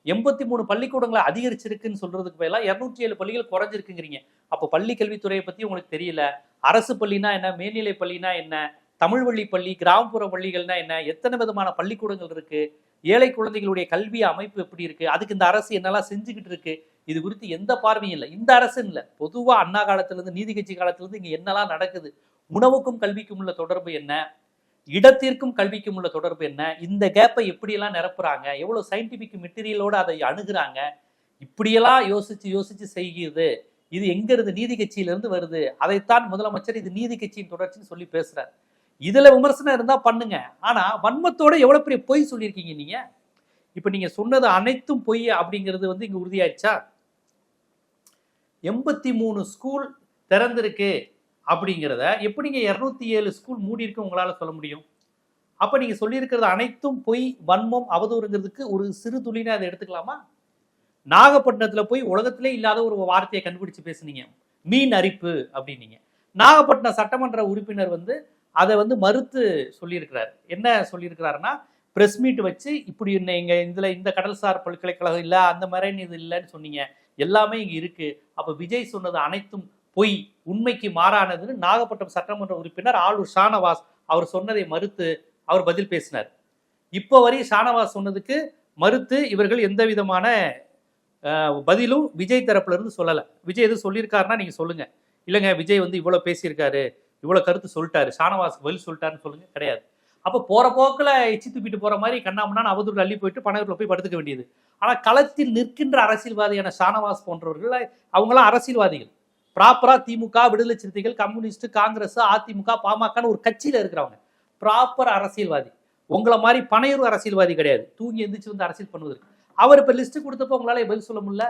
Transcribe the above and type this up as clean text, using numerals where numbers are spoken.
83 பள்ளிக்கூடங்களை அதிகரிச்சிருக்குன்னு சொல்றதுக்கு பதிலாக 207 பள்ளிகள் குறைஞ்சிருக்குங்கிறீங்க. அப்போ பள்ளி கல்வித்துறையை பத்தி உங்களுக்கு தெரியல. அரசு பள்ளினா என்ன, மேல்நிலை பள்ளினா என்ன, தமிழ் வழி பள்ளி, கிராமப்புற பள்ளிகள்னா என்ன, எத்தனை விதமான பள்ளிக்கூடங்கள் இருக்கு, ஏழை குழந்தைகளுடைய கல்வி அமைப்பு எப்படி இருக்கு, அதுக்கு இந்த அரசு என்னெல்லாம் செஞ்சுக்கிட்டு இருக்கு, இது குறித்து எந்த பார்வையும் இல்லை. இந்த அரசு இல்லை, பொதுவா அண்ணா காலத்திலிருந்து நீதி கட்சி காலத்திலிருந்து இங்க என்னெல்லாம் நடக்குது, உணவுக்கும் கல்விக்கும் உள்ள தொடர்பு என்ன, இடத்திற்கும் கல்விக்கும் உள்ள தொடர்பு என்ன, இந்த கேப்பை எப்படியெல்லாம் நிரப்புறாங்க, எவ்வளவு சயின்டிபிக் மெட்டீரியலோட அதை அணுகுறாங்க, இப்படியெல்லாம் யோசிச்சு யோசிச்சு செய்கிறது. இது எங்க இருந்து, நீதி கட்சியிலிருந்து வருது. அதைத்தான் முதலமைச்சர் இது நீதி கட்சியின் தொடர்ச்சின்னு சொல்லி பேசுறாரு. இதுல விமர்சனம் இருந்தா பண்ணுங்க. ஆனா வன்மத்தோட எவ்வளவு பெரிய பொய் சொல்லியிருக்கீங்க நீங்க. இப்ப நீங்க சொன்னது அனைத்தும் பொய் அப்படிங்கிறது வந்து இங்க உறுதியாயிடுச்சா? 83 ஸ்கூல் திறந்திருக்கு அப்படிங்கிறத எப்படிங்க 207 ஸ்கூல் மூடி இருக்கு உங்களால சொல்ல முடியும்? அப்ப நீங்க சொல்லியிருக்கிறது அனைத்தும் பொய், வன்மம், அவதூறுங்கிறதுக்கு ஒரு சிறு துளினா அதை எடுத்துக்கலாமா? நாகப்பட்டினத்துல போய் உலகத்திலே இல்லாத ஒரு வார்த்தையை கண்டுபிடிச்சு பேசுனீங்க, மீன் அரிப்பு அப்படின்னீங்க. நாகப்பட்டினம் சட்டமன்ற உறுப்பினர் வந்து அதை வந்து மறுத்து சொல்லியிருக்கிறார். என்ன சொல்லியிருக்கிறாருன்னா, பிரஸ் மீட் வச்சு இப்படி இங்க இதுல இந்த கடல்சார் பல்கலைக்கழகம் இல்லை, அந்த மாதிரி இது இல்லைன்னு சொன்னீங்க, எல்லாமே இங்க இருக்கு. அப்ப விஜய் சொன்னது அனைத்தும் பொய், உண்மைக்கு மாறானதுன்னு நாகப்பட்டினம் சட்டமன்ற உறுப்பினர் ஆளூர் ஷானவாஸ் அவர் சொன்னதை மறுத்து அவர் பதில் பேசினார். இப்போ வரை ஷானவாஸ் சொன்னதுக்கு மறுத்து இவர்கள் எந்த விதமான பதிலும் விஜய் தரப்புல இருந்து சொல்லலை. விஜய் எதுவும் சொல்லியிருக்காருன்னா நீங்க சொல்லுங்க. இல்லைங்க விஜய் வந்து இவ்வளவு பேசியிருக்காரு, இவ்வளவு கருத்து சொல்லிட்டாரு, ஷானவாஸ் பதில் சொல்லிட்டாருன்னு சொல்லுங்க. கிடையாது. அப்போ போற போக்குல எச்சி துப்பிட்டு போற மாதிரி கண்ணாமண்ணான்னு அவதூறு அள்ளி போயிட்டு பனையூர்ல போய் படுத்துக்க வேண்டியது. ஆனா களத்தில் நிற்கின்ற அரசியல்வாதியான ஷானவாஸ் போன்றவர்கள் அவங்களாம் அரசியல்வாதிகள். ப்ராப்பரா திமுக, விடுதலை சிறுத்தைகள், கம்யூனிஸ்ட், காங்கிரஸ், அதிமுக, பாமகன்னு ஒரு கட்சியில இருக்கிறவங்க ப்ராப்பர் அரசியல்வாதி. உங்களை மாதிரி பனையூர் அரசியல்வாதி கிடையாது, தூங்கி எந்திரிச்சு வந்து அரசியல் பண்ணுவதற்கு. அவர் இப்ப லிஸ்ட் கொடுத்தப்போ உங்களால பதில் சொல்ல முடியல.